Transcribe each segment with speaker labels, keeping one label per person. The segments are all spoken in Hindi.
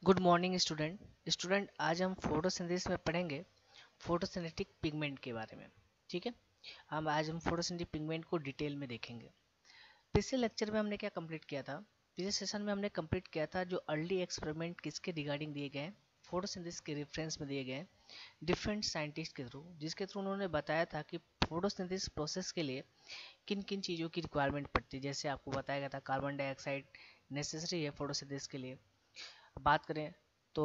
Speaker 1: गुड मॉर्निंग स्टूडेंट आज हम फोटोसिंथेसिस में पढ़ेंगे फोटोसिंथेटिक पिगमेंट के बारे में। ठीक है, आज हम फोटोसिंथेटिक पिगमेंट को डिटेल में देखेंगे। पिछले लेक्चर में हमने क्या कंप्लीट किया था? पिछले सेशन में हमने कंप्लीट किया था जो अर्ली एक्सपेरिमेंट किसके रिगार्डिंग दिए गए हैं, फोटोसिंथेसिस के रेफरेंस में दिए गए हैं डिफरेंट साइंटिस्ट के थ्रू, जिसके थ्रू उन्होंने बताया था कि फोटोसिंथेसिस प्रोसेस के लिए किन किन चीज़ों की रिक्वायरमेंट पड़ती है। जैसे आपको बताया गया था कार्बन डाइऑक्साइड नेसेसरी है फोटोसिंथेसिस के लिए। बात करें तो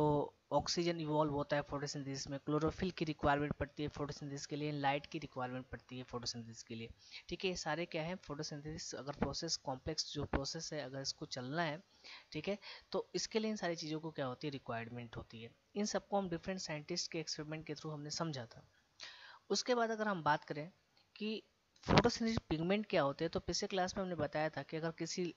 Speaker 1: ऑक्सीजन इवॉल्व होता है फोटोसिंथेसिस में, क्लोरोफिल की रिक्वायरमेंट पड़ती है फोटोसिंथेसिस के लिए, लाइट की रिक्वायरमेंट पड़ती है फोटोसिंथेसिस के लिए। ठीक है, ये सारे क्या है फोटोसिंथेसिस, अगर प्रोसेस कॉम्प्लेक्स जो प्रोसेस है अगर इसको चलना है, ठीक है, तो इसके लिए इन सारी चीज़ों को क्या होती है, रिक्वायरमेंट होती है। इन सबको हम डिफरेंट साइंटिस्ट के एक्सपेरिमेंट के थ्रू हमने समझा था। उसके बाद अगर हम बात करें कि फोटोसिंथेसिस पिगमेंट क्या होते हैं, तो पिछले क्लास में हमने बताया था कि अगर किसी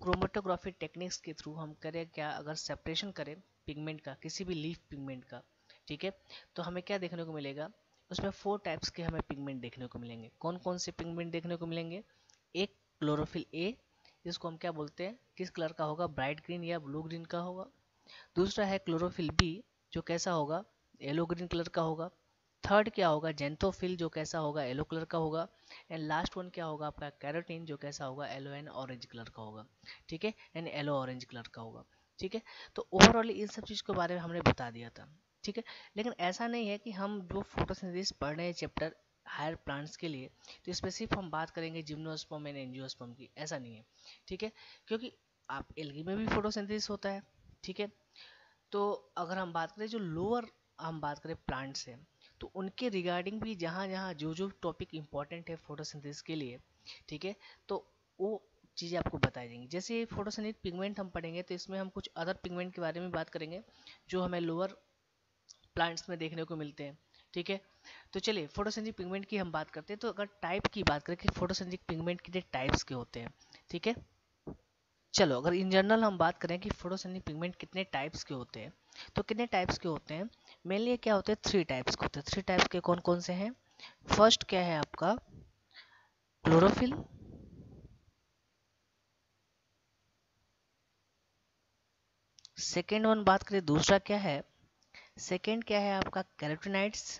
Speaker 1: क्रोमेटोग्राफी टेक्निक्स के थ्रू हम करें क्या, अगर सेपरेशन करें पिगमेंट का, किसी भी लीफ पिगमेंट का, ठीक है, तो हमें क्या देखने को मिलेगा, उसमें 4 टाइप्स के हमें पिगमेंट देखने को मिलेंगे। कौन कौन से पिगमेंट देखने को मिलेंगे? एक क्लोरोफिल ए, जिसको हम क्या बोलते हैं, किस कलर का होगा, ब्राइट ग्रीन या ब्लू ग्रीन का होगा। दूसरा है क्लोरोफिल बी, जो कैसा होगा, येलो ग्रीन कलर का होगा। थर्ड क्या होगा, जेंथोफिल, जो कैसा होगा, येलो कलर का होगा। एंड लास्ट वन क्या होगा आपका, कैरोटीन, जो कैसा होगा, येलो एंड ऑरेंज कलर का होगा। ठीक है, एंड येलो ऑरेंज कलर का होगा। ठीक है, तो ओवरऑल इन सब चीज़ के बारे में हमने बता दिया था। ठीक है, लेकिन ऐसा नहीं है कि हम जो फोटोसिंथेसिस पढ़ रहे हैं चैप्टर हायर प्लांट्स के लिए, तो स्पेसिफिक हम बात करेंगे जिम्नोस्पर्म एंड एंजियोस्पर्म की, ऐसा नहीं है। ठीक है, क्योंकि आप एल्गी में भी फोटोसिंथेसिस होता है। ठीक है, तो अगर हम बात करें जो लोअर, हम बात करें प्लांट्स हैं, तो उनके रिगार्डिंग भी जहाँ जहाँ जो जो टॉपिक इंपॉर्टेंट है फोटोसिंथेसिस के लिए, ठीक है, तो वो चीज़ें आपको बताई जाएंगी। जैसे फोटोसिंथेटिक पिगमेंट हम पढ़ेंगे तो इसमें हम कुछ अदर पिगमेंट के बारे में बात करेंगे जो हमें लोअर प्लांट्स में देखने को मिलते हैं। ठीक है, तो चलिए फोटोसिंथेटिक पिगमेंट की हम बात करते हैं। तो अगर टाइप की बात करें कि फोटोसिंथेटिक पिगमेंट कितने टाइप्स के होते हैं, ठीक है, चलो अगर इन जनरल हम बात करें कि फोटोसिंथेटिक पिगमेंट कितने टाइप्स के होते हैं, तो कितने टाइप्स के होते हैं, मेनली क्या होते हैं, 3 टाइप्स के होते हैं। 3 टाइप्स के कौन कौन से हैं? फर्स्ट क्या है आपका, क्लोरोफिल। सेकेंड वन बात करें, दूसरा क्या है, सेकेंड क्या है आपका, कैरोटीनाइड्स।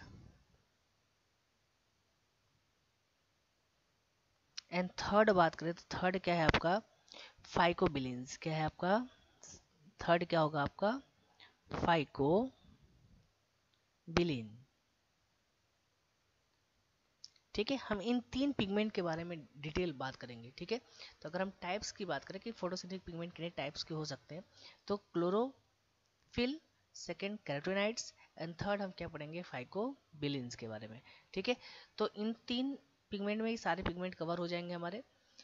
Speaker 1: एंड थर्ड बात करें तो थर्ड क्या है आपका, फाइकोबिलिन्स। क्या है आपका थर्ड, क्या होगा आपका, फाइकोबिलिन। ठीक है, हम इन 3 पिगमेंट के बारे में डिटेल बात करेंगे। ठीक है, तो अगर हम टाइप्स की बात करें कि फोटोसिंथेटिक पिगमेंट कितने टाइप्स के हो सकते हैं, तो chlorophyll, second carotenoids, and third हम क्या पढ़ेंगे, फाइकोबिलिन्स के बारे में। ठीक है, तो इन 3 पिगमेंट में ही सारे पिगमेंट कवर हो जाएंगे हमारे।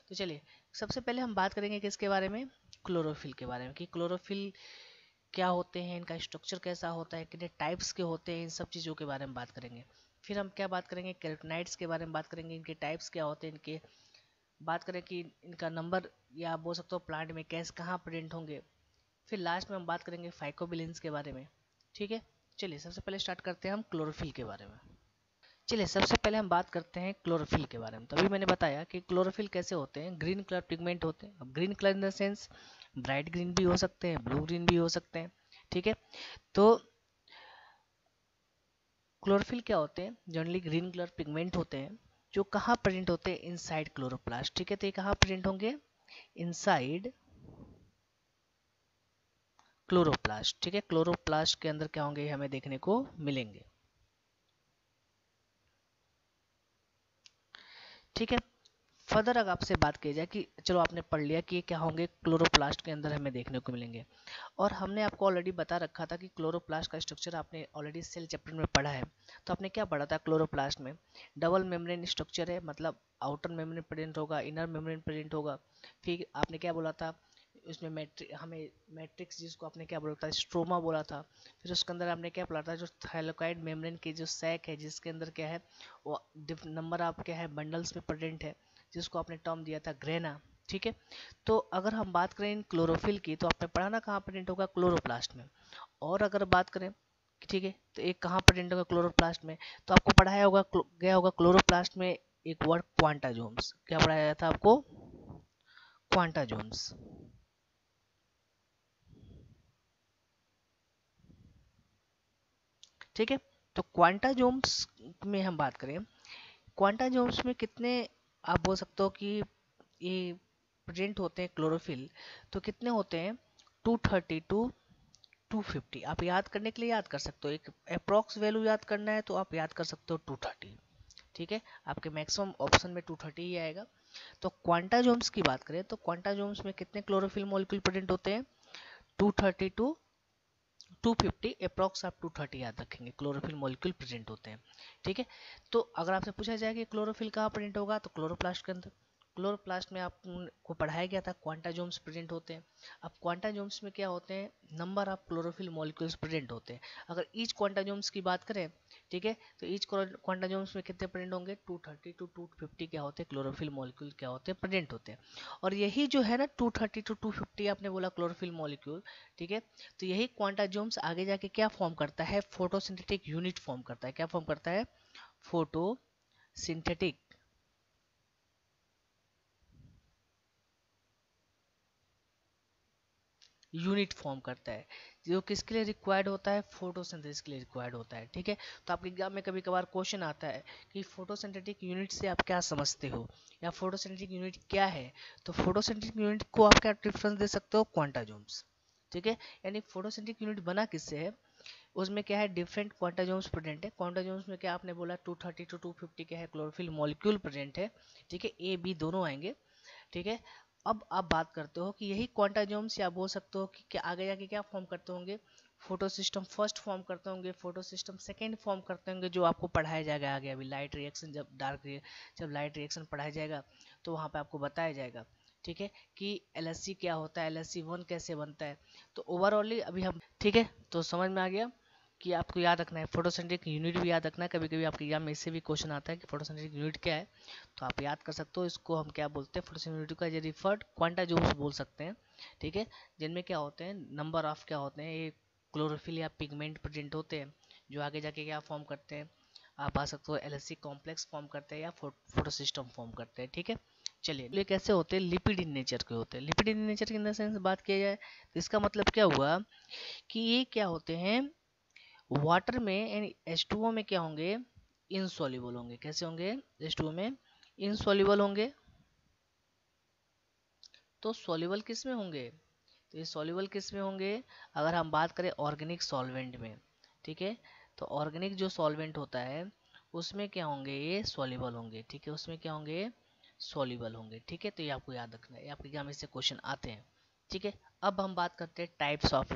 Speaker 1: तो चलिए सबसे पहले हम बात करेंगे किसके बारे में, क्लोरोफिल के बारे में, कि क्लोरोफिल क्या होते हैं, इनका स्ट्रक्चर कैसा होता है, कितने टाइप्स के होते हैं, इन सब चीज़ों के बारे में बात करेंगे। फिर हम क्या बात करेंगे, कैरोटीनाइड्स के बारे में बात करेंगे, इनके टाइप्स क्या होते हैं, इनके बात करें कि इनका नंबर या आप बोल सकते हो प्लांट में कैसे कहाँ प्रेजेंट होंगे। फिर लास्ट में हम बात करेंगे फाइकोबिलिन्स के बारे में। ठीक है, चलिए सबसे पहले स्टार्ट करते हैं हम क्लोरोफिल के बारे में। चलिए सबसे पहले हम बात करते हैं क्लोरोफिल के बारे में। तो अभी मैंने बताया कि क्लोरोफिल कैसे होते हैं, ग्रीन कलर पिगमेंट होते हैं। अब green colour in the sense bright green भी हो सकते हैं, ब्लू ग्रीन भी हो सकते हैं। ठीक है, तो क्लोरोफिल क्या होते हैं, जनरली ग्रीन कलर पिगमेंट होते हैं जो कहाँ प्रेजेंट होते हैं, इनसाइड क्लोरोप्लास्ट। ठीक है, तो ये कहाँ प्रेजेंट होंगे, इनसाइड क्लोरोप्लास्ट। ठीक है, क्लोरोप्लास्ट के अंदर क्या होंगे, हमें देखने को मिलेंगे। ठीक है, फर्दर अगर आपसे बात की जाए कि चलो आपने पढ़ लिया कि ये क्या होंगे, क्लोरोप्लास्ट के अंदर हमें देखने को मिलेंगे, और हमने आपको ऑलरेडी बता रखा था कि क्लोरोप्लास्ट का स्ट्रक्चर आपने ऑलरेडी सेल चैप्टर में पढ़ा है। तो आपने क्या पढ़ा था, क्लोरोप्लास्ट में डबल मेम्ब्रेन स्ट्रक्चर है, मतलब आउटर मेम्ब्रेन प्रेजेंट होगा, इनर मेम्ब्रेन प्रेजेंट होगा। फिर आपने क्या बोला था, उसमें हमें मैट्रिक्स, जिसको आपने क्या बोला था, स्ट्रोमा बोला था। फिर उसके अंदर आपने क्या पढ़ा था, जो थाइलाकोइड मेम्ब्रेन की जो सैक है, जिसके अंदर क्या है, वो नंबर आप क्या है बंडल्स में प्रेजेंट है, जिसको आपने टर्म दिया था ग्रेना। ठीक है, तो अगर हम बात करें इन क्लोरोफिल की, तो आपने पढ़ा ना कहाँ प्रेजेंट होगा, क्लोरोप्लास्ट में। और अगर बात करें, ठीक है, तो एक कहाँ प्रेजेंट होगा, क्लोरोप्लास्ट में, तो आपको पढ़ाया होगा गया होगा क्लोरोप्लास्ट में एक वर्ड क्वांटाजोम्स। क्या पढ़ाया गया था आपको, क्वांटाजोम्स। ठीक है। तो क्वांटाजोम्स में हम बात करें, क्वांटाजोम्स में कितने आप बोल सकते हो कि ये प्रेजेंट होते हैं क्लोरोफिल, तो कितने होते हैं 230 टू 250। आप याद करने के लिए याद कर सकते हो, एक अप्रॉक्स वैल्यू याद करना है तो आप याद कर सकते हो 230। ठीक है, आपके मैक्सिमम ऑप्शन में 230 ही आएगा। तो क्वांटाजोम्स की बात करें तो क्वांटाजोम्स में कितने क्लोरोफिल मॉलिक्यूल प्रेजेंट होते हैं 230 टू 250, अप्रॉक्स आप 230 याद रखेंगे क्लोरोफिल मॉलिक्यूल प्रेजेंट होते हैं। ठीक है, तो अगर आपसे पूछा जाए कि क्लोरोफिल कहाँ प्रेजेंट होगा तो क्लोरोप्लास्ट के अंदर। क्लोरोप्लास्ट में आपको पढ़ाया गया था क्वांटाजोम्स प्रेजेंट होते हैं। अब क्वांटाजोम्स में क्या होते हैं, number of chlorophyll molecules present होते हैं। अगर ईच क्वांटाजोम्स की बात करें, ठीक है, तो ईच क्वांटाजोम्स में कितने प्रेजेंट होंगे 230 टू 250 क्या होते हैं क्लोरोफिल मॉलिक्यूल क्या होते हैं प्रेजेंट होते हैं। और यही जो है ना 230 टू 250 आपने बोला क्लोरोफिल मॉलिक्यूल, ठीक है, तो यही क्वांटाजोम्स आगे जाके क्या फॉर्म करता है, फोटोसिंथेटिक यूनिट फॉर्म करता है। क्या फॉर्म करता है, फोटोसिंथेटिक यूनिट फॉर्म करता है, जो किसके लिए रिक्वायर्ड होता है, फोटोसिंथेसिस के लिए रिक्वायर्ड होता है। ठीक है, तो आपके एग्जाम में कभी कभार क्वेश्चन आता है कि फोटोसिंथेटिक यूनिट से आप क्या समझते हो, या फोटोसिंथेटिक यूनिट क्या है। तो फोटोसिंथेटिक यूनिट को आप क्या डिफरेंस दे सकते हो, क्वांटाजोम्स। ठीक है, यानी फोटोसिंथेटिक यूनिट बना किससे है, उसमें क्या है डिफरेंट क्वांटाजोम्स प्रेजेंट है। क्वांटाजोम्स में क्या आपने बोला 230 टू 250 क्या है क्लोरोफिल मॉलिक्यूल प्रेजेंट है। ठीक है, ए बी दोनों आएंगे। ठीक है, अब आप बात करते हो कि यही क्वांटाजोम्स, या बोल सकते हो कि क्या आगे जाके क्या फॉर्म करते होंगे, फोटोसिस्टम फर्स्ट फॉर्म करते होंगे, फोटोसिस्टम सेकेंड फॉर्म करते होंगे, जो आपको पढ़ाया जाएगा आगे अभी लाइट रिएक्शन, जब लाइट रिएक्शन पढ़ाया जाएगा तो वहाँ पे आपको बताया जाएगा। ठीक है, कि LHC क्या होता है, LHC1 कैसे बनता है। तो ओवरऑली अभी हम, ठीक है, तो समझ में आ गया कि आपको याद रखना है फोटोसिंथेटिक यूनिट भी याद रखना है। कभी कभी आपके एग्जाम में इससे भी क्वेश्चन आता है कि फोटोसिंथेटिक यूनिट क्या है, तो आप याद कर सकते हो। इसको हम क्या बोलते हैं, फोटोसिंथेटिक यूनिट का ये रिफर्ड क्वांटाजोम्स बोल सकते हैं। ठीक है, जिनमें क्या होते हैं नंबर ऑफ क्या होते हैं, ये क्लोरोफिल या पिगमेंट प्रेजेंट होते हैं, जो आगे जाके क्या फॉर्म करते हैं, आप आ सकते हो LHC कॉम्प्लेक्स फॉर्म करते हैं या फोटोसिस्टम फॉर्म करते हैं। ठीक है, चलिए ये कैसे होते हैं, लिपिड इन नेचर के होते हैं। Lipid in nature in the sense बात किया जाए तो इसका मतलब क्या हुआ कि ये क्या होते हैं, वाटर में यानी H2O में क्या होंगे, इनसॉल्युबल होंगे। कैसे होंगे, H2O में इनसॉल्युबल होंगे। तो सॉल्युबल किस में होंगे, तो ये सॉल्युबल किस में होंगे, अगर हम बात करें ऑर्गेनिक सॉल्वेंट में। ठीक है, तो ऑर्गेनिक जो सॉल्वेंट होता है उसमें क्या होंगे, ये सॉल्युबल होंगे। ठीक है, उसमें क्या होंगे, सॉल्युबल होंगे। ठीक है, तो ये आपको याद रखना है, ये आपके एग्जाम में से क्वेश्चन आते हैं। ठीक है, अब हम बात करते हैं टाइप्स ऑफ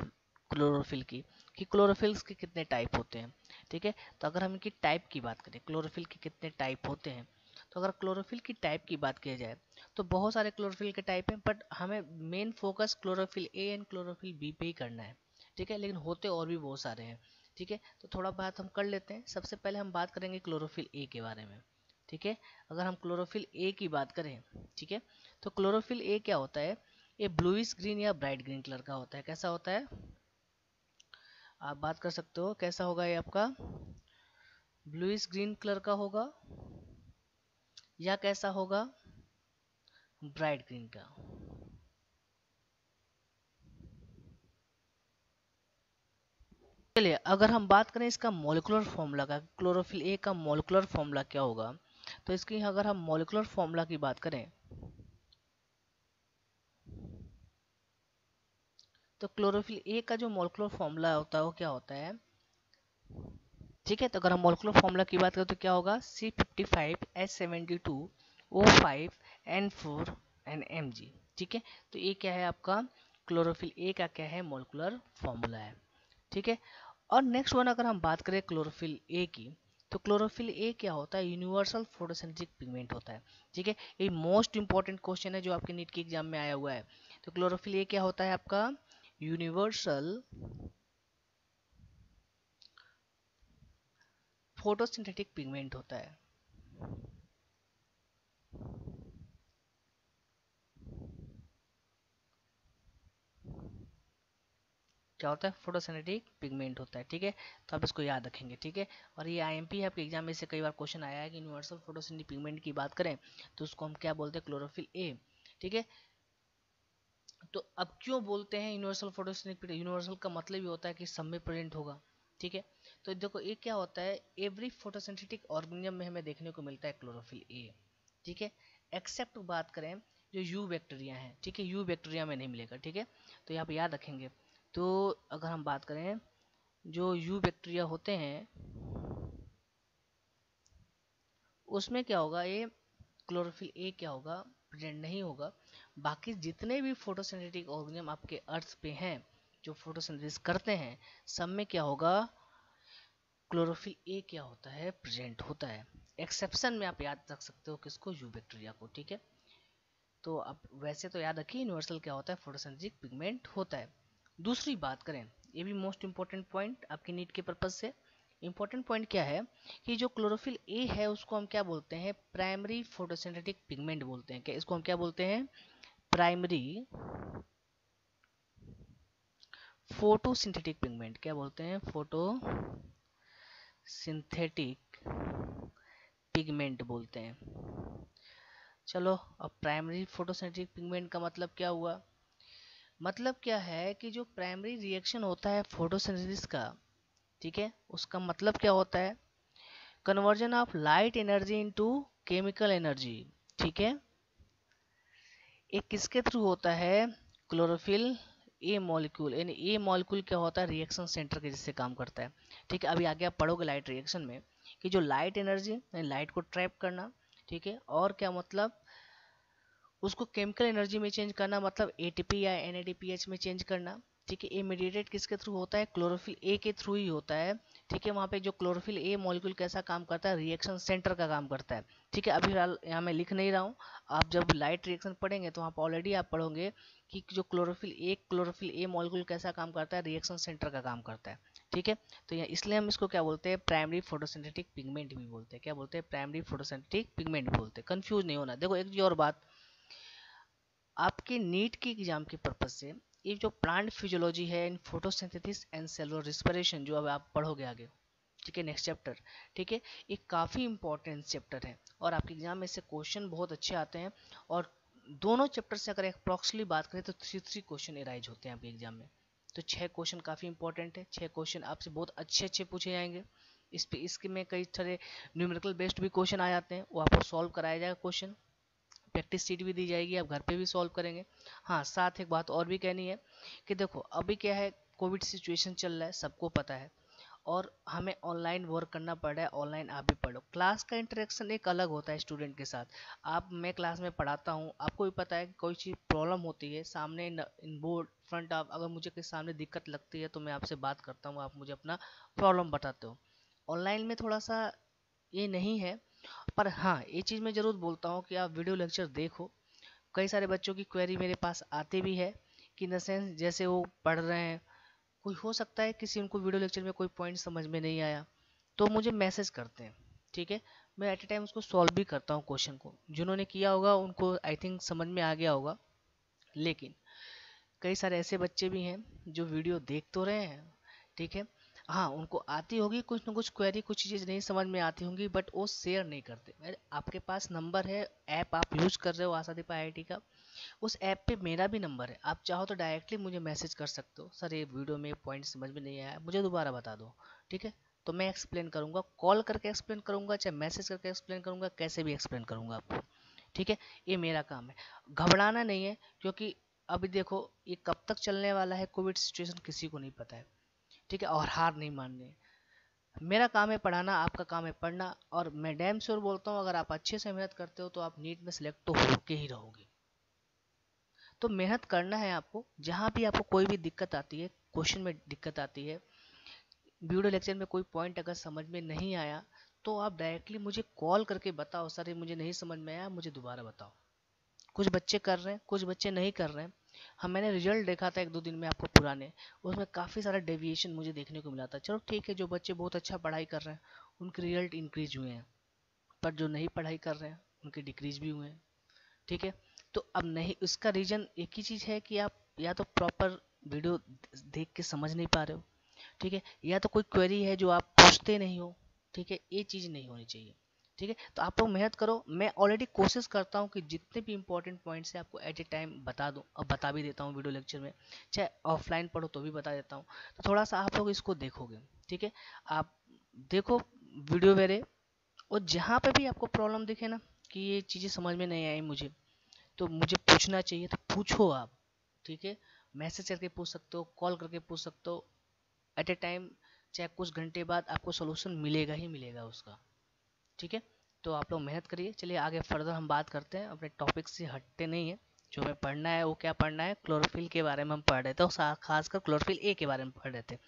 Speaker 1: क्लोरोफिल की, कि क्लोरोफिल्स के कितने टाइप होते हैं। ठीक है, तो अगर हम इनकी टाइप की बात करें, क्लोरोफिल के कितने टाइप होते हैं, तो अगर क्लोरोफिल की टाइप की बात किया जाए तो बहुत सारे क्लोरोफिल के टाइप हैं, बट हमें main focus chlorophyll a and chlorophyll b पे ही करना है। ठीक है, लेकिन होते और भी बहुत सारे हैं। ठीक है, तो थोड़ा बात हम कर लेते हैं। सबसे पहले हम बात करेंगे क्लोरोफिल ए के बारे में। ठीक है, अगर हम क्लोरोफिल ए की बात करें, ठीक है, तो क्लोरोफिल ए क्या होता है, ये ब्लूइश ग्रीन या ब्राइट ग्रीन कलर का होता है। कैसा होता है, आप बात कर सकते हो कैसा होगा, ये आपका ब्लूइश ग्रीन कलर का होगा या कैसा होगा, ब्राइट ग्रीन का। चलिए अगर हम बात करें इसका मॉलिक्यूलर फॉर्मूला का, क्लोरोफिल ए का मॉलिक्यूलर फॉर्मूला क्या होगा, तो इसकी अगर हम मॉलिक्यूलर फॉर्मूला की बात करें तो क्लोरोफिल ए का जो मॉलिक्यूलर फॉर्मूला होता है वो क्या होता है। ठीक है, तो अगर हम मॉलिक्यूलर फॉर्मूला की बात करें तो क्या होगा, C55H72O5N4NMg। ठीक है, तो ये क्या है आपका क्लोरोफिल ए का क्या है मॉलिक्यूलर फॉर्मूला है। ठीक है, और नेक्स्ट वन अगर हम बात करें क्लोरोफिल ए की, तो क्लोरोफिल ए क्या होता है, यूनिवर्सल फोटोसिंथेटिक पिगमेंट होता है। ठीक है, ये मोस्ट इंपॉर्टेंट क्वेश्चन है जो आपके नीट के एग्जाम में आया हुआ है। तो क्लोरोफिल ए क्या होता है आपका, यूनिवर्सल फोटोसिंथेटिक पिगमेंट होता है। क्या होता है, फोटोसिंथेटिक पिगमेंट होता है। ठीक है, तो आप इसको याद रखेंगे। ठीक है, और ये IMP है, आपके एग्जाम में से कई बार क्वेश्चन आया है कि यूनिवर्सल फोटोसिंथेटिक पिगमेंट की बात करें तो उसको हम क्या बोलते हैं, क्लोरोफिल ए। ठीक है, तो अब क्यों बोलते हैं यूनिवर्सल फोटोसिंथेटिक, यूनिवर्सल का मतलब ही होता है कि सब में प्रेजेंट होगा। ठीक है। तो देखो ये क्या होता है, एवरी फोटोसिंथेटिक ऑर्गेनिज्म में हमें देखने को मिलता है क्लोरोफिल ए, ठीक है, एक्सेप्ट बात करें जो यू बैक्टीरिया हैं, ठीक है, यू बैक्टीरिया में नहीं मिलेगा, ठीक है। तो यहाँ पे याद रखेंगे। तो अगर हम बात करें जो यू बैक्टीरिया होते हैं उसमें क्या होगा, ये क्लोरोफिल ए क्या होगा, प्रेजेंट नहीं होगा। बाकी जितने भी फोटोसिंथेटिक ऑर्गेनिज्म आपके अर्थ पे हैं जो फोटोसिंथेसिस करते हैं, सब में क्या होगा, क्लोरोफिल ए क्या होता है, प्रेजेंट होता है। एक्सेप्शन में आप याद रख सकते हो किसको, यू बैक्टीरिया को, ठीक है। तो अब वैसे तो याद रखिए यूनिवर्सल क्या होता है, फोटोसिंथेटिक पिगमेंट होता है। दूसरी बात करें, ये भी मोस्ट इंपॉर्टेंट पॉइंट आपके नीट के पर्पज से, इंपॉर्टेंट पॉइंट क्या है कि जो क्लोरोफिल ए है उसको हम क्या बोलते हैं, प्राइमरी फोटोसिंथेटिक पिगमेंट बोलते हैं। क्या इसको हम क्या बोलते हैं, प्राइमरी फोटोसिंथेटिक पिगमेंट, क्या बोलते हैं, फोटो सिंथेटिक पिगमेंट बोलते हैं। चलो अब प्राइमरी फोटोसिंथेटिक पिगमेंट का मतलब क्या हुआ, मतलब क्या है कि जो प्राइमरी रिएक्शन होता है फोटोसिंथेसिस का, ठीक है, उसका मतलब क्या होता है, conversion of light energy into chemical energy, ठीक है। ये किसके थ्रू होता है, क्लोरोफिल ए मॉलिक्यूल, यानी ए मॉलिक्यूल क्या होता है, रिएक्शन सेंटर के जैसे काम करता है, ठीक है। अभी आगे आप पढ़ोगे लाइट रिएक्शन में कि जो लाइट एनर्जी, लाइट को ट्रैप करना, ठीक है, और क्या मतलब उसको केमिकल एनर्जी में चेंज करना, मतलब एटीपी या एनएडीपीएच में चेंज करना, ठीक है। ये मेडिएटेड किसके थ्रू होता है, क्लोरोफिल ए के थ्रू ही होता है, ठीक है। वहाँ पे जो क्लोरोफिल ए मॉलिक्यूल कैसा काम करता है, रिएक्शन सेंटर का काम करता है, ठीक है। अभी फिलहाल यहाँ मैं लिख नहीं रहा हूँ, आप जब लाइट रिएक्शन पढ़ेंगे तो वहाँ पर ऑलरेडी आप पढ़ोगे कि जो क्लोरोफिल ए मॉलिक्यूल कैसा काम करता है, रिएक्शन सेंटर का काम करता है, ठीक है। तो यहाँ इसलिए हम इसको क्या बोलते हैं, प्राइमरी फोटोसिंथेटिक पिगमेंट भी बोलते हैं, क्या बोलते हैं, प्राइमरी फोटोसिंथेटिक पिगमेंट भी बोलते हैं। कंफ्यूज नहीं होना। देखो एक जी और बात, आपके नीट के एग्जाम के पर्पज से ये जो प्लांट फिजियोलॉजी है in photosynthesis and cellular respiration जो अब आप पढ़ोगे आगे, ठीक है, नेक्स्ट चैप्टर, ठीक है, ये काफ़ी इंपॉर्टेंट चैप्टर है और आपके एग्जाम में से क्वेश्चन बहुत अच्छे आते हैं। और दोनों चैप्टर से अगर अप्रॉक्सली बात करें तो 3 क्वेश्चन एराइज होते हैं आपके एग्जाम में। तो 6 क्वेश्चन काफ़ी इंपॉर्टेंट है, 6 क्वेश्चन आपसे बहुत अच्छे अच्छे पूछे जाएंगे। इस पे इसके में कई तरह न्यूमेरिकल बेस्ड भी क्वेश्चन आ जाते हैं, वो आपको सॉल्व कराया जाएगा क्वेश्चन, प्रैक्टिस सीट भी दी जाएगी, आप घर पे भी सॉल्व करेंगे। हाँ, साथ एक बात और भी कहनी है कि देखो अभी क्या है, कोविड सिचुएशन चल रहा है, सबको पता है, और हमें ऑनलाइन वर्क करना पड़ रहा है, ऑनलाइन आप भी पढ़ो। क्लास का इंटरेक्शन एक अलग होता है स्टूडेंट के साथ। आप, मैं क्लास में पढ़ाता हूँ, आपको भी पता है कि कोई चीज़ प्रॉब्लम होती है सामने इन बोर्ड फ्रंट आप, अगर मुझे किसी सामने दिक्कत लगती है तो मैं आपसे बात करता हूँ, आप मुझे अपना प्रॉब्लम बताते हो। ऑनलाइन में थोड़ा सा ये नहीं है, पर हाँ ये चीज़ मैं ज़रूर बोलता हूँ कि आप वीडियो लेक्चर देखो। कई सारे बच्चों की क्वेरी मेरे पास आते भी है कि इन द सेंस जैसे वो पढ़ रहे हैं, कोई हो सकता है किसी उनको वीडियो लेक्चर में कोई पॉइंट समझ में नहीं आया तो मुझे मैसेज करते हैं, ठीक है। मैं एट ए टाइम उसको सॉल्व भी करता हूँ क्वेश्चन को, जिन्होंने किया होगा उनको आई थिंक समझ में आ गया होगा। लेकिन कई सारे ऐसे बच्चे भी हैं जो वीडियो देख तो रहे हैं, ठीक है, हाँ उनको आती होगी कुछ ना कुछ क्वेरी, कुछ चीज़ नहीं समझ में आती होंगी, बट वो शेयर नहीं करते। आपके पास नंबर है, ऐप आप यूज कर रहे हो आशादीप IIT का, उस ऐप पे मेरा भी नंबर है, आप चाहो तो डायरेक्टली मुझे मैसेज कर सकते हो, सर ये वीडियो में पॉइंट समझ में नहीं आया, मुझे दोबारा बता दो, ठीक है। तो मैं एक्सप्लेन करूंगा, कॉल करके एक्सप्लेन करूंगा, चाहे मैसेज करके एक्सप्लेन करूंगा, कैसे भी एक्सप्लेन करूंगा आपको, ठीक है। ये मेरा काम है, घबराना नहीं है, क्योंकि अभी देखो ये कब तक चलने वाला है कोविड सिचुएशन किसी को नहीं पता है, ठीक है, और हार नहीं माननी है। मेरा काम है पढ़ाना, आपका काम है पढ़ना, और मैं डैम श्योर बोलता हूँ अगर आप अच्छे से मेहनत करते हो तो आप नीट में सिलेक्ट तो होके ही रहोगे। तो मेहनत करना है आपको, जहाँ भी आपको कोई भी दिक्कत आती है, क्वेश्चन में दिक्कत आती है, वीडियो लेक्चर में कोई पॉइंट अगर समझ में नहीं आया, तो आप डायरेक्टली मुझे कॉल करके बताओ, सर ये मुझे नहीं समझ में आया, मुझे दोबारा बताओ। कुछ बच्चे कर रहे हैं, कुछ बच्चे नहीं कर रहे हैं। हाँ, मैंने रिजल्ट देखा था 1-2 दिन में आपको पुराने, उसमें काफ़ी सारा डेविएशन मुझे देखने को मिला था। चलो ठीक है, जो बच्चे बहुत अच्छा पढ़ाई कर रहे हैं उनके रिजल्ट इंक्रीज हुए हैं, पर जो नहीं पढ़ाई कर रहे हैं उनके डिक्रीज भी हुए हैं, ठीक है। तो अब नहीं, उसका रीजन एक ही चीज़ है कि आप या तो प्रॉपर वीडियो देख के समझ नहीं पा रहे हो, ठीक है, या तो कोई क्वेरी है जो आप पूछते नहीं हो, ठीक है, ये चीज़ नहीं होनी चाहिए। ठीक है, तो आप लोग मेहनत करो। मैं ऑलरेडी कोशिश करता हूँ कि जितने भी इंपॉर्टेंट पॉइंट्स है आपको एट ए टाइम बता दूँ, और बता भी देता हूँ वीडियो लेक्चर में, चाहे ऑफलाइन पढ़ो तो भी बता देता हूँ। तो थोड़ा सा आप लोग इसको देखोगे, ठीक है, आप देखो वीडियो मेरे, और जहाँ पे भी आपको प्रॉब्लम दिखे ना कि ये चीज़ें समझ में नहीं आई मुझे, तो मुझे पूछना चाहिए तो पूछो आप, ठीक है, मैसेज करके पूछ सकते हो, कॉल करके पूछ सकते हो, एट ए टाइम, चाहे कुछ घंटे बाद आपको सोल्यूशन मिलेगा ही मिलेगा उसका, ठीक है। तो आप लोग मेहनत करिए। चलिए आगे फर्दर हम बात करते हैं, अपने टॉपिक से हटते नहीं है। जो हमें पढ़ना है वो क्या पढ़ना है, क्लोरोफिल के बारे में हम पढ़ रहे थे, और खासकर क्लोरोफिल ए के बारे में पढ़ रहे थे।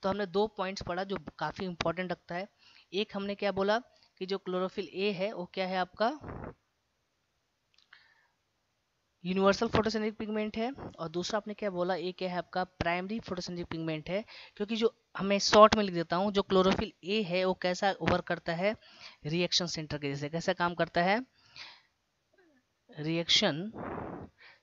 Speaker 1: तो हमने दो पॉइंट्स पढ़ा जो काफ़ी इंपॉर्टेंट लगता है। एक हमने क्या बोला कि जो क्लोरोफिल ए है वो क्या है आपका यूनिवर्सल फोटोसिंथेटिक पिगमेंट है, और दूसरा आपने क्या बोला ये क्या है आपका प्राइमरी फोटोसिंथेटिक पिगमेंट है। क्योंकि जो हमें शॉर्ट में लिख देता हूँ, जो क्लोरोफिल ए है वो कैसा वर्क करता है, रिएक्शन सेंटर के जैसे कैसा काम करता है, रिएक्शन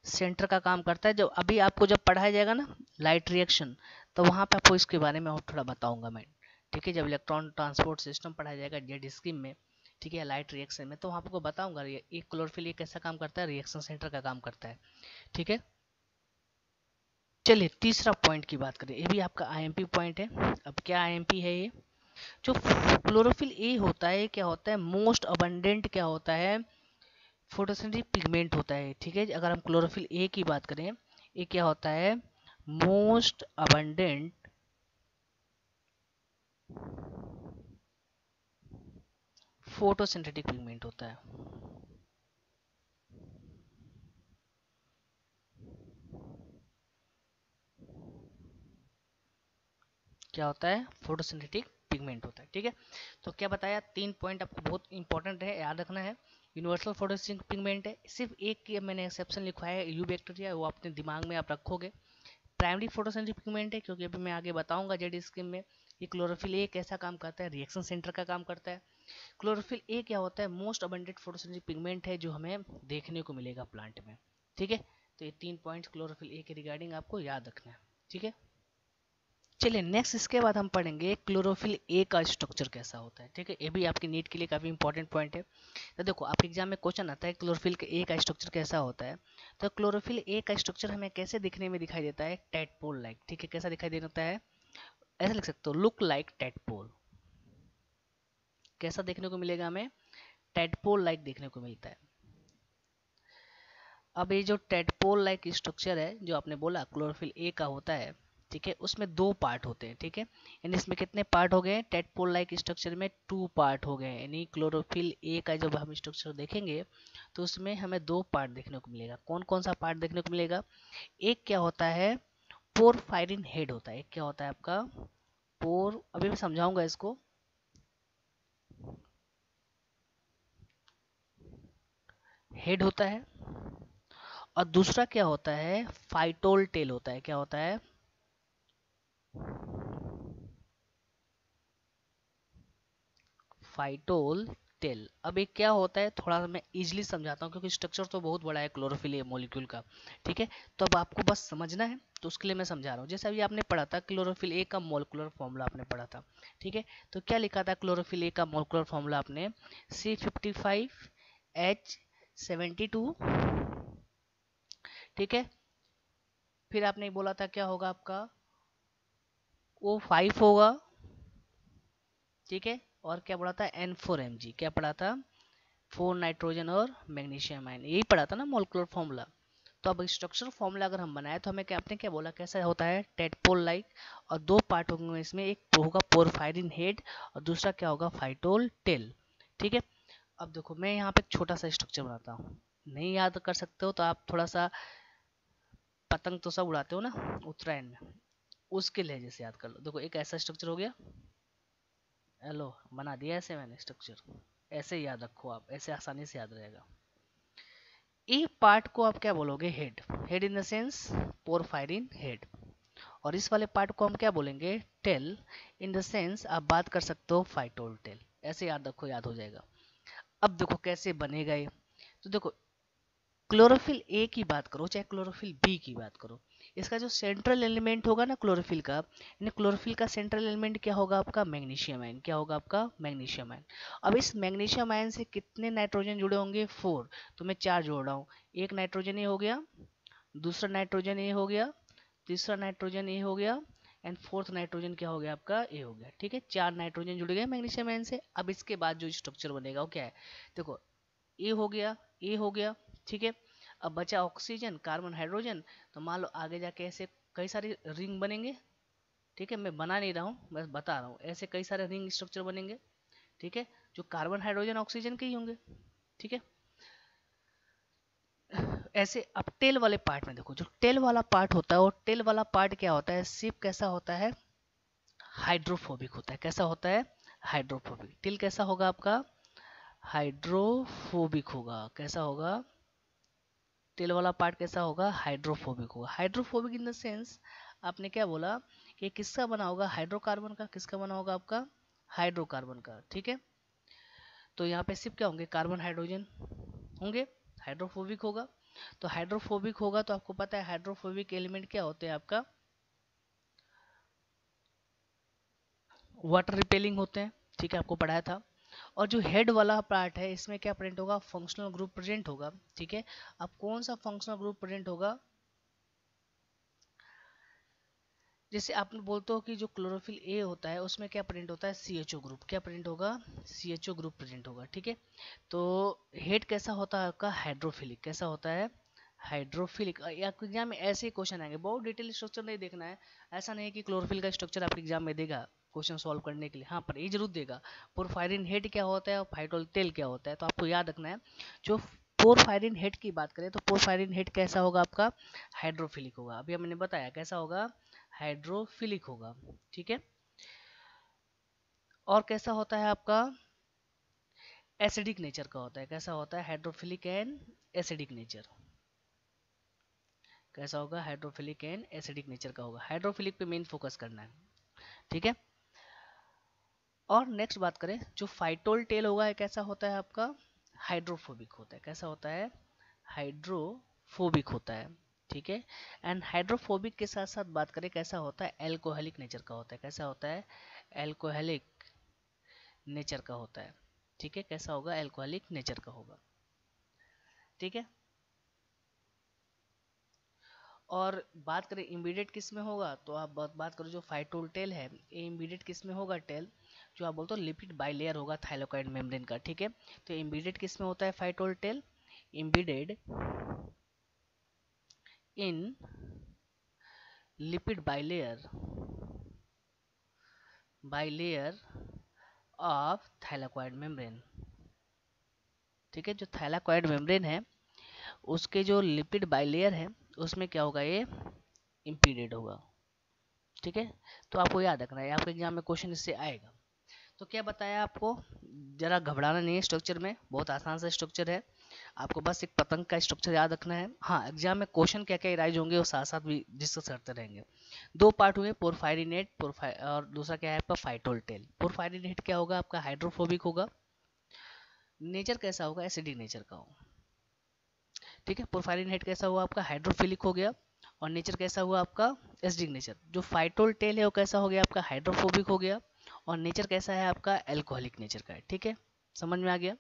Speaker 1: सेंटर का काम करता है। जब अभी आपको जब पढ़ाया जाएगा ना लाइट रिएक्शन, तो वहाँ पे आपको इसके बारे में और थोड़ा बताऊंगा मैं, ठीक है, जब इलेक्ट्रॉन ट्रांसपोर्ट सिस्टम पढ़ाया जाएगा जेड स्कीम में, ठीक है, लाइट रिएक्शन में, तो वहाँ आपको बताऊंगा ये क्लोरोफिल ये कैसा काम करता है, रिएक्शन सेंटर का काम करता है, ठीक है। चलिए तीसरा पॉइंट की बात करें, ये भी आपका आईएमपी पॉइंट है। अब क्या आईएमपी है ये, जो क्लोरोफिल ए होता है क्या होता है, मोस्ट अबंडेंट क्या होता है, फोटोसिंथेटिक पिगमेंट होता है, ठीक है। अगर हम क्लोरोफिल ए की बात करें, ये क्या होता है, मोस्ट अबंडेंट फोटोसिंथेटिक पिगमेंट होता है। क्या होता है, फोटोसिंथेटिक पिगमेंट होता है, ठीक है। तो क्या बताया, तीन पॉइंट आपको बहुत इंपॉर्टेंट है, याद रखना है। यूनिवर्सल फोटोसिंथेटिक पिगमेंट है, सिर्फ एक की मैंने एक्सेप्शन लिखवाया है, यू बैक्टीरिया, वो अपने दिमाग में आप रखोगे। प्राइमरी फोटोसिंथेटिक पिगमेंट है, क्योंकि अभी मैं आगे बताऊंगा जेड स्कीम में ये क्लोरोफिल ए कैसा काम करता है, रिएक्शन सेंटर का काम करता है। क्लोरोफिल ए क्या होता है, मोस्ट अबंडेंट फोटोसिंथेटिक पिगमेंट है जो हमें देखने को मिलेगा प्लांट में, ठीक है। तो ये तीन पॉइंट्स क्लोरोफिल ए के रिगार्डिंग आपको याद रखना है, ठीक है। चलिए नेक्स्ट इसके बाद हम पढ़ेंगे क्लोरोफिल ए का स्ट्रक्चर कैसा होता है, ठीक है, ये भी आपकी नीट के लिए काफी इंपॉर्टेंट पॉइंट है। तो देखो आपके एग्जाम में क्वेश्चन आता है क्लोरोफिल के ए का स्ट्रक्चर कैसा होता है। तो क्लोरोफिल ए का स्ट्रक्चर हमें कैसे दिखने में दिखाई देता है, टेडपोल लाइक, ठीक है, कैसा दिखाई देता है, ऐसा लिख सकते हो, लुक लाइक टेडपोल। कैसा देखने को मिलेगा हमें, टेडपोल लाइक देखने को मिलता है। अब ये जो टेडपोल लाइक स्ट्रक्चर है जो आपने बोला क्लोरोफिल ए का होता है, ठीक है, उसमें दो पार्ट होते हैं, ठीक है। यानी इसमें कितने पार्ट हो गए, टेडपोल लाइक स्ट्रक्चर में टू पार्ट हो गए, यानी क्लोरोफिल ए का जब हम स्ट्रक्चर देखेंगे तो उसमें हमें दो पार्ट देखने को मिलेगा। कौन कौन सा पार्ट देखने को मिलेगा, एक क्या होता है, पोरफायरिन हेड होता है, एक क्या होता है आपका अभी मैं समझाऊंगा इसको, हेड होता है, और दूसरा क्या होता है, फाइटोल टेल होता है। क्या होता है, फाइटोल टेल। अब ये क्या होता है, थोड़ा मैं इजीली समझाता हूँ क्योंकि स्ट्रक्चर तो बहुत बड़ा है क्लोरोफिल मॉलिक्यूल का, ठीक है। तो अब आपको बस समझना है, तो उसके लिए मैं समझा रहा हूँ। जैसे अभी आपने पढ़ा था क्लोरोफिल ए का मोलिकुलर फॉर्मूला आपने पढ़ा था, ठीक है। तो क्या लिखा था क्लोरोफिल ए का मोलिकुलर फॉर्मूला आपने, C55H72, ठीक है। फिर आपने बोला था क्या होगा आपका, O5 होगा, ठीक है। और क्या पढ़ा था, N4Mg, क्या पढ़ा था, 4 नाइट्रोजन और मैग्नीशियम आयन, यही पढ़ा था ना मोलिकुलर फॉर्मूला। तो अब स्ट्रक्चर फॉर्मूला अगर हम बनाए तो हमें क्या, आपने क्या बोला कैसा होता है, टेडपोल लाइक, और दो पार्ट होंगे इसमें, एक होगा पोरफायरिन हेड और दूसरा क्या होगा, फाइटोल टेल, ठीक है। अब देखो मैं यहाँ पे एक छोटा सा स्ट्रक्चर बनाता हूँ, नहीं याद कर सकते हो तो आप थोड़ा सा, पतंग तो सब उड़ाते हो ना उत्तरायण में, उसके लहजे से याद कर लो। देखो एक ऐसा स्ट्रक्चर हो गया, हेलो, बना दिया ऐसे मैंने स्ट्रक्चर, ऐसे ही याद रखो आप, ऐसे आसानी से याद रहेगा। ए पार्ट को आप क्या बोलोगे, head, head in the sense porphyrin head, और इस वाले पार्ट को हम क्या बोलेंगे, टेल, इन द सेंस आप बात कर सकते हो फाइटोल टेल, ऐसे याद रखो, याद हो जाएगा। अब देखो कैसे बनेगा ये, तो देखो क्लोरोफिल ए की बात करो चाहे क्लोरोफिल बी की बात करो, इसका जो सेंट्रल एलिमेंट होगा ना क्लोरोफिल का, यानी क्लोरोफिल का सेंट्रल एलिमेंट क्या होगा आपका? Magnesium ion. क्या होगा आपका? Magnesium ion. अब इस मैग्नीशियम आयन से कितने नाइट्रोजन जुड़े होंगे? 4। तो मैं 4 जोड़ रहा हूँ। एक नाइट्रोजन ये हो गया, दूसरा नाइट्रोजन ये हो गया, तीसरा नाइट्रोजन ये हो गया, एंड फोर्थ नाइट्रोजन क्या हो गया आपका? ए हो गया। ठीक है, 4 नाइट्रोजन जुड़ गए मैग्नीशियम आयन से। अब इसके बाद जो स्ट्रक्चर बनेगा वो क्या है? देखो, ए हो गया, ए हो गया, ठीक है। अब बचा ऑक्सीजन, कार्बन, हाइड्रोजन। तो मान लो आगे जाके ऐसे कई सारे रिंग बनेंगे। ठीक है, मैं बना नहीं रहा हूँ, बस बता रहा हूँ। ऐसे कई सारे रिंग स्ट्रक्चर बनेंगे, ठीक है, जो कार्बन, हाइड्रोजन, ऑक्सीजन के ही होंगे। ठीक है, ऐसे। अब टेल वाले पार्ट में देखो, जो टेल वाला पार्ट होता है, वो टेल वाला पार्ट क्या होता है? शिप कैसा होता है? हाइड्रोफोबिक होता है। कैसा होता है? हाइड्रोफोबिक। टेल कैसा होगा आपका? हाइड्रोफोबिक होगा। कैसा होगा? टेल वाला पार्ट कैसा होगा? हाइड्रोफोबिक होगा। हाइड्रोफोबिक इन द सेंस, आपने क्या बोला कि किसका बना होगा? हाइड्रोकार्बन का। किसका बना होगा आपका? हाइड्रोकार्बन का। ठीक है, तो यहाँ पे सिर्फ क्या होंगे? कार्बन, हाइड्रोजन होंगे। हाइड्रोफोबिक होगा। तो हाइड्रोफोबिक होगा तो आपको पता है हाइड्रोफोबिक एलिमेंट क्या होते हैं आपका? वाटर रिपेलिंग होते हैं। ठीक है, आपको पढ़ाया था। और जो हेड वाला पार्ट है, इसमें क्या प्रेजेंट होगा? फंक्शनल ग्रुप प्रेजेंट होगा। ठीक है, अब कौन सा फंक्शनल ग्रुप प्रेजेंट होगा? जैसे आप बोलते हो कि जो क्लोरोफिल ए होता है उसमें क्या प्रेजेंट होता है? CHO group. क्या प्रेजेंट होगा? CHO ग्रुप प्रेजेंट होगा। ठीक है, तो हेड कैसा होता है आपका? हाइड्रोफिलिक। कैसा होता है? हाइड्रोफिलिक। एग्जाम में ऐसे ही क्वेश्चन आएंगे, बहुत डिटेल स्ट्रक्चर नहीं देखना है। ऐसा नहीं है कि क्लोरोफिल का स्ट्रक्चर आपके एग्जाम में देगा क्वेश्चन सॉल्व करने के लिए, हाँ, पर ये जरूर देगा पोरफायरिन हेड क्या होता है और फाइटोल टेल क्या होता है। तो आपको याद रखना है। जो पोरफायरिन हेड की बात करें तो पोरफायरिन हेड कैसा होगा आपका? हाइड्रोफिलिक होगा। अभी हमने बताया कैसा होगा? हाइड्रोफिलिक होगा। ठीक है, और कैसा होता है आपका? एसिडिक नेचर का होता है। कैसा होता है? Hydrophilic and acidic nature. कैसा होगा? हाइड्रोफिलिक एंड एसिडिक नेचर का होगा। हाइड्रोफिलिक पे मेन फोकस करना है। ठीक है, और नेक्स्ट बात करें, जो फाइटोल टेल होगा है कैसा होता है आपका? हाइड्रोफोबिक होता है। कैसा होता है? हाइड्रोफोबिक होता है। ठीक है, एंड हाइड्रोफोबिक के साथ साथ बात करें कैसा होता है? एल्कोहलिक नेचर का होता है। कैसा होता है? एल्कोहलिक नेचर का होता है। ठीक है, कैसा होगा? एल्कोहलिक नेचर का होगा। ठीक है, और बात करें इमीडिएट किस में होगा, तो आप बात करो जो फाइटोल टेल है, ये इमीडिएट किस में होगा? टेल जो आप बोलते हो लिपिड बाइलेयर होगा थाइलाकोइड मेम्ब्रेन का। ठीक है, तो इमीडिएट किस में होता है phytol tail? Embedded in lipid bilayer of thylakoid membrane. ठीक है, जो थाइलाकोइड मेम्ब्रेन है उसके जो लिपिड बाइलेयर है उसमें क्या होगा? ये इम्पीडेड होगा। ठीक है, तो आपको याद रखना है, आपके एग्जाम में क्वेश्चन इससे आएगा। तो क्या बताया आपको? जरा घबराना नहीं है, स्ट्रक्चर में बहुत आसान सा स्ट्रक्चर है। आपको बस एक पतंग का स्ट्रक्चर याद रखना है। हाँ, एग्जाम में क्वेश्चन क्या क्या राइज होंगे वो साथ साथ भी डिस्कस करते रहेंगे। दो पार्ट हुए, पोरफायरिनेट और दूसरा क्या है आपका? Phytol tell. पोरफायरिनेट क्या होगा आपका? हाइड्रोफोबिक होगा। नेचर कैसा होगा? एसिडिक नेचर का होगा। ठीक है, पोरफायरिनेट कैसा हुआ आपका? हाइड्रोफिलिक हो गया। और नेचर कैसा हुआ आपका? Acidic nature. जो फाइटोल टेल है वो कैसा हो गया आपका? हाइड्रोफोबिक हो गया। और नेचर कैसा है आपका? एल्कोहलिक नेचर का है। ठीक है, समझ में आ गया।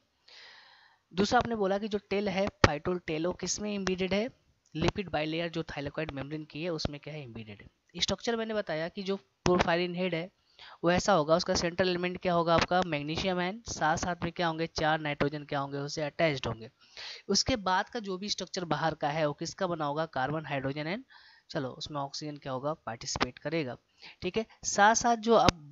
Speaker 1: दूसरा आपने बोला कि जो टेल है फाइटोल टेलो किस में इम्बेडेड है? लिपिड बाइलेयर जो थाइलाकोइड मेम्ब्रेन की है उसमें क्या है? इम्बेडेड है। स्ट्रक्चर मैंने बताया कि जो पोरफायरिन हेड है वो ऐसा होगा, उसका सेंट्रल एलिमेंट क्या होगा आपका? Magnesium ion. साथ साथ में क्या होंगे? 4 नाइट्रोजन क्या होंगे? उससे अटैच्ड होंगे। उसके बाद का जो भी स्ट्रक्चर बाहर का है वो किसका बना होगा? कार्बन, हाइड्रोजन एंड चलो उसमें ऑक्सीजन क्या होगा? पार्टिसिपेट करेगा। ठीक है, साथ साथ जो अब